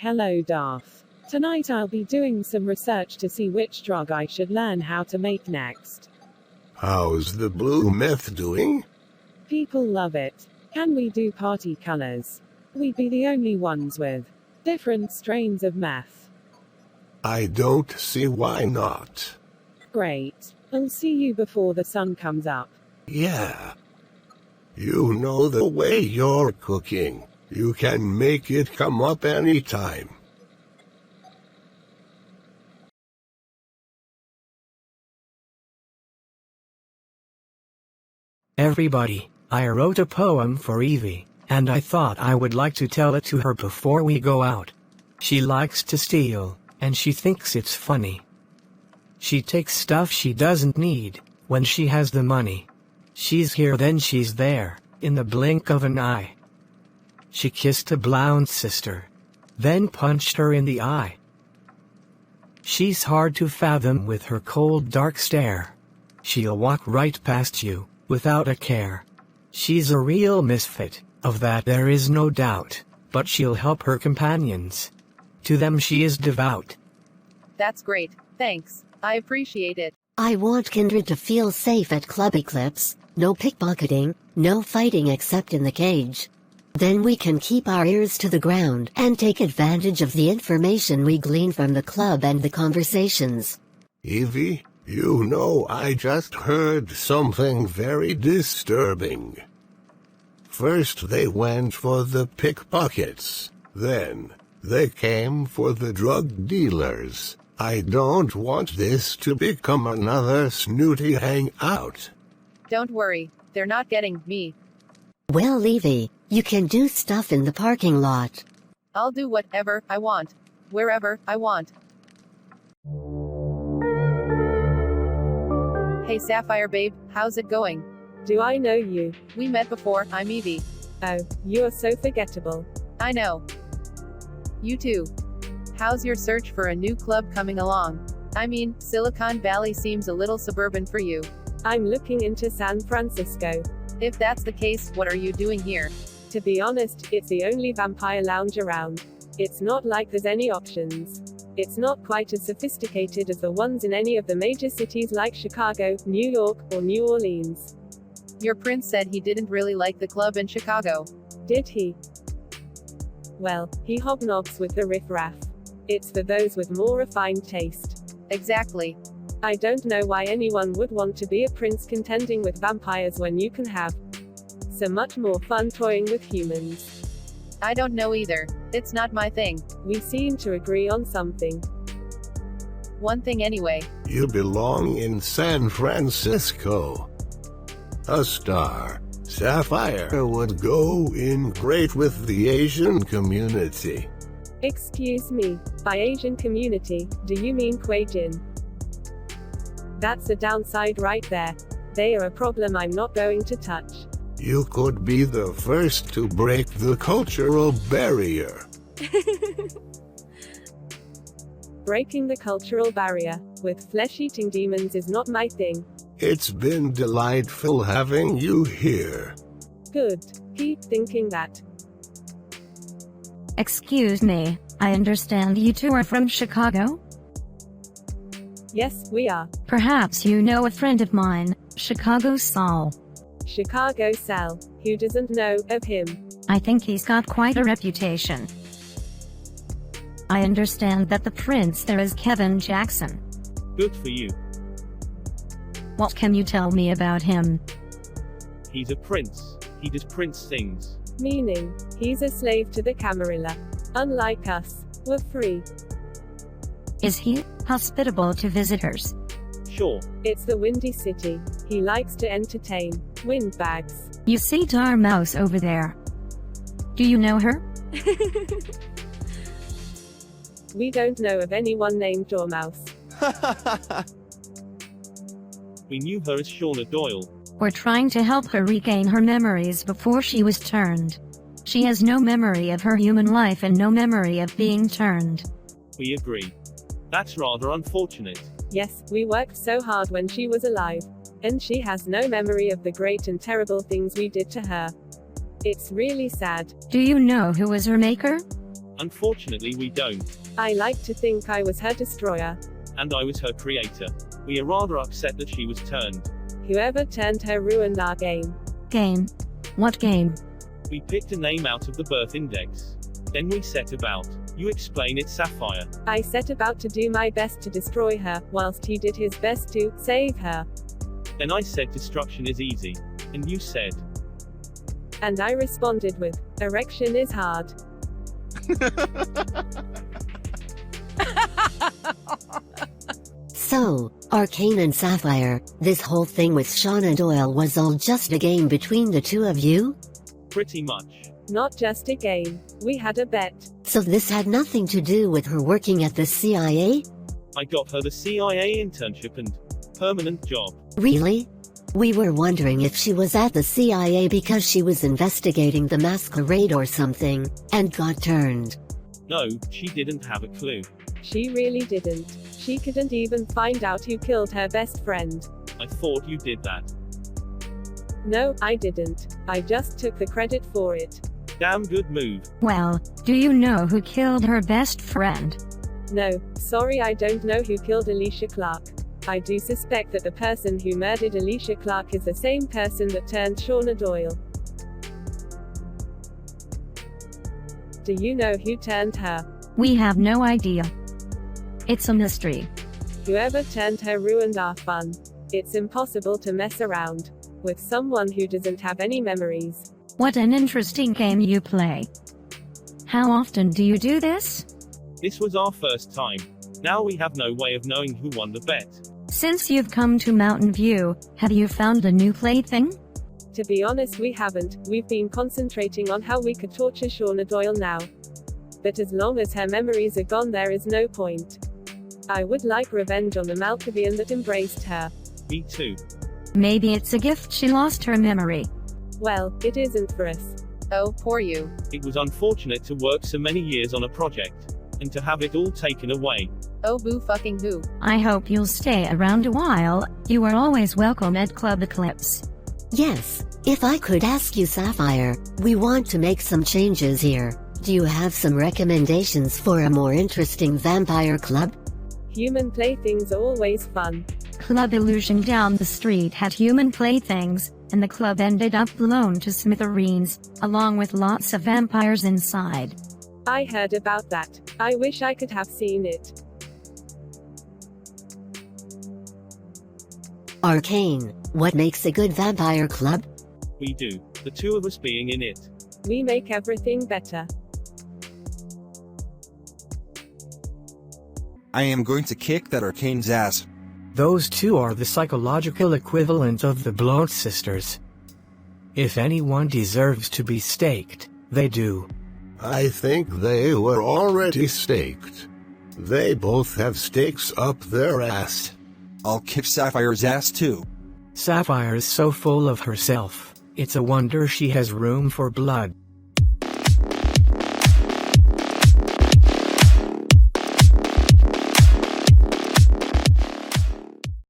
Hello Darth. Tonight I'll be doing some research to see which drug I should learn how to make next. How's the blue meth doing? People love it. Can we do party colors? We'd be the only ones with different strains of meth. I don't see why not. Great. I'll see you before the sun comes up. Yeah. You know the way you're cooking. You can make it come up anytime. Everybody, I wrote a poem for Evie, and I thought I would like to tell it to her before we go out. She likes to steal, and she thinks it's funny. She takes stuff she doesn't need, when she has the money. She's here then she's there, in the blink of an eye. She kissed a blonde sister, then punched her in the eye. She's hard to fathom with her cold dark stare. She'll walk right past you, without a care. She's a real misfit, of that there is no doubt, but she'll help her companions. To them she is devout. That's great, thanks, I appreciate it. I want Kindred to feel safe at Club Eclipse, no pickpocketing, no fighting except in the cage. Then we can keep our ears to the ground and take advantage of the information we glean from the club and the conversations. Evie, you know I just heard something very disturbing. First they went for the pickpockets, then they came for the drug dealers. I don't want this to become another snooty hangout. Don't worry, they're not getting me. Well, Evie, you can do stuff in the parking lot. I'll do whatever I want, wherever I want. Hey Sapphire babe, how's it going? Do I know you? We met before, I'm Evie. Oh, you're so forgettable. I know. You too. How's your search for a new club coming along? I mean, Silicon Valley seems a little suburban for you. I'm looking into San Francisco. If that's the case, what are you doing here? To be honest, it's the only vampire lounge around. It's not like there's any options. It's not quite as sophisticated as the ones in any of the major cities like Chicago, New York, or New Orleans. Your prince said he didn't really like the club in Chicago. Did he? Well, he hobnobs with the riffraff. It's for those with more refined taste. Exactly. I don't know why anyone would want to be a prince contending with vampires when you can have so much more fun toying with humans. I don't know either. It's not my thing. We seem to agree on something. One thing anyway. You belong in San Francisco. A star, Sapphire would go in great with the Asian community. Excuse me, by Asian community, do you mean Quajin? That's a downside right there. They are a problem I'm not going to touch. You could be the first to break the cultural barrier. Breaking the cultural barrier with flesh-eating demons is not my thing. It's been delightful having you here. Good. Keep thinking that. Excuse me, I understand you two are from Chicago? Yes, we are. Perhaps you know a friend of mine, Chicago Saul. Chicago Sal. Who doesn't know of him? I think he's got quite a reputation. I understand that the prince there is Kevin Jackson. Good for you. What can you tell me about him? He's a prince. He does prince things. Meaning, he's a slave to the Camarilla. Unlike us, we're free. Is he hospitable to visitors? Sure. It's the Windy City. He likes to entertain windbags. You see Dormouse over there. Do you know her? We don't know of anyone named Dormouse. We knew her as Shauna Doyle. We're trying to help her regain her memories before she was turned. She has no memory of her human life and no memory of being turned. We agree. That's rather unfortunate. Yes, we worked so hard when she was alive. And she has no memory of the great and terrible things we did to her. It's really sad. Do you know who was her maker? Unfortunately we don't. I like to think I was her destroyer. And I was her creator. We are rather upset that she was turned. Whoever turned her ruined our game. Game? What game? We picked a name out of the birth index. Then we set about. You explain it, Sapphire. I set about to do my best to destroy her, whilst he did his best to save her. Then I said destruction is easy. And you said. And I responded with, erection is hard. So, Arcane and Sapphire, this whole thing with Shauna Doyle was all just a game between the two of you? Pretty much. Not just a game. We had a bet. So this had nothing to do with her working at the CIA? I got her the CIA internship and permanent job. Really? We were wondering if she was at the CIA because she was investigating the masquerade or something, and got turned. No, she didn't have a clue. She really didn't. She couldn't even find out who killed her best friend. I thought you did that. No, I didn't. I just took the credit for it. Damn good move. Well, do you know who killed her best friend? No, sorry, I don't know who killed Alicia Clark. I do suspect that the person who murdered Alicia Clark is the same person that turned Shauna Doyle. Do you know who turned her? We have no idea. It's a mystery. Whoever turned her ruined our fun. It's impossible to mess around with someone who doesn't have any memories. What an interesting game you play. How often do you do this? This was our first time. Now we have no way of knowing who won the bet. Since you've come to Mountain View, have you found a new plaything? To be honest, we haven't. We've been concentrating on how we could torture Shauna Doyle now. But as long as her memories are gone, there is no point. I would like revenge on the Malkavian that embraced her. Me too. Maybe it's a gift she lost her memory. Well, it isn't for us. Oh, poor you. It was unfortunate to work so many years on a project, and to have it all taken away. Oh boo fucking who. I hope you'll stay around a while. You are always welcome at Club Eclipse. Yes, if I could ask you, Sapphire, we want to make some changes here. Do you have some recommendations for a more interesting vampire club? Human playthings are always fun. Club Illusion down the street had human playthings, and the club ended up blown to smithereens, along with lots of vampires inside. I heard about that. I wish I could have seen it. Arcane, what makes a good vampire club? We do. The two of us being in it. We make everything better. I am going to kick that Arcane's ass. Those two are the psychological equivalent of the Blood Sisters. If anyone deserves to be staked, they do. I think they were already staked. They both have stakes up their ass. I'll kick Sapphire's ass too. Sapphire's so full of herself, it's a wonder she has room for blood.